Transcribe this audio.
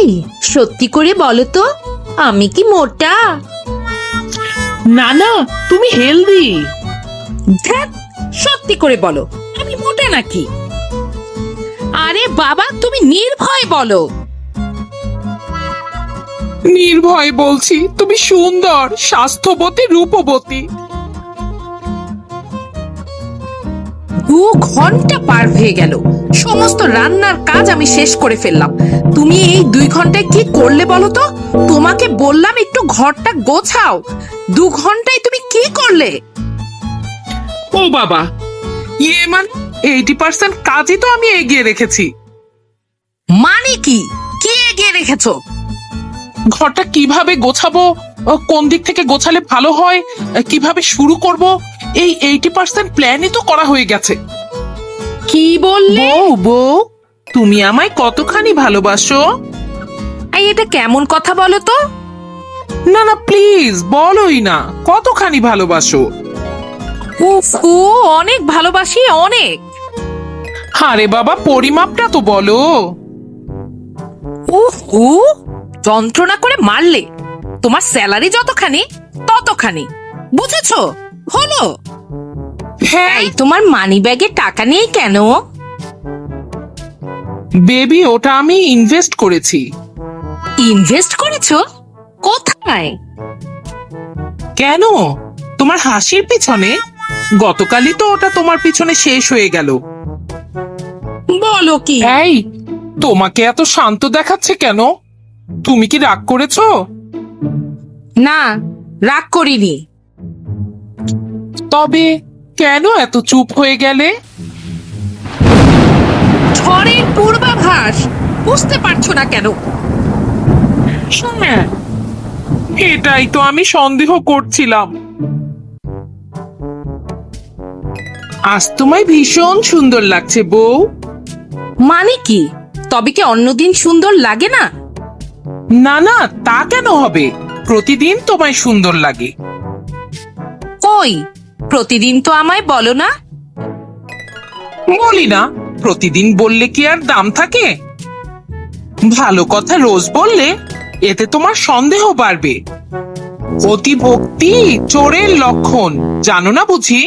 এই সত্যি করে বলো তো, আমি কি মোটা? না না, তুমি হেলদি। ধ্যাৎ, সত্যি করে বলো, আমি মোটা নাকি? আরে বাবা, তুমি নির্ভয় বলো। নির্ভয় বলছি, তুমি সুন্দর, স্বাস্থ্যবতী, রূপবতী। 2 ঘন্টা পার হয়ে গেল, সমস্ত রান্নার কাজ আমি শেষ করে ফেললাম। তুমি এই 2 ঘন্টায় কি করলে বলো তো? তোমাকে বললাম একটু ঘরটা গোছাও, 2 ঘন্টায় তুমি কি করলে? ও বাবা, মানে 80% কাজই তো আমি এগিয়ে রেখেছি। মানে কি কি এগিয়ে রেখেছো? ঘরটা কিভাবে গোছাবো, কোন দিক থেকে গোছালে ভালো হয়, কিভাবে শুরু করব, এই 80% প্ল্যানই তো করা হয়ে গেছে। কি বললে? বউ, তুমি আমায় কতখানি ভালোবাসো? এই, এটা কেমন কথা বলো তো? না না, প্লিজ বলোই না, কতখানি ভালোবাসো? উফ, অনেক ভালোবাসি, অনেক। আরে বাবা, পরিমাপটা তো বলো। উফ, যন্ত্রণা করে মারলে। তোমার স্যালারি যতখানি ততখানি, বুঝেছো? হলো? হ্যাঁ এই, তোমার মানি ব্যাগে টাকা নেই কেন? বেবি, ওটা আমি ইনভেস্ট করেছি। ইনভেস্ট করেছো? কোথায়? কেন, তোমার হাসির পিছনে? গতকালই তো ওটা তোমার পিছনে শেষ হয়ে গেল। বলো কি? এই, তোমাকে এত শান্ত দেখাচ্ছে কেন? তুমি কি রাগ করেছো? না, রাগ করিনি। তবে কেন এত চুপ হয়ে গেলে? ঝড়ের পূর্বাভাস, বুঝতে পারছো না কেন? হ্যাঁ, এটাই তো আমি সন্দেহ করছিলাম। আজ তোমায় ভীষণ সুন্দর লাগছে বউ। মানে কি? তবে কি অন্যদিন সুন্দর লাগে না? না না, তা কেন হবে, প্রতিদিন তোমায় সুন্দর লাগে। কই, প্রতিদিন তো আমায় বলো না। বলি না, প্রতিদিন বললে কি আর দাম থাকে? ভালো কথা রোজ বললে এতে তোমার সন্দেহ বাড়বে। অতি ভক্তি চোরের লক্ষণ, জানো না বুঝি?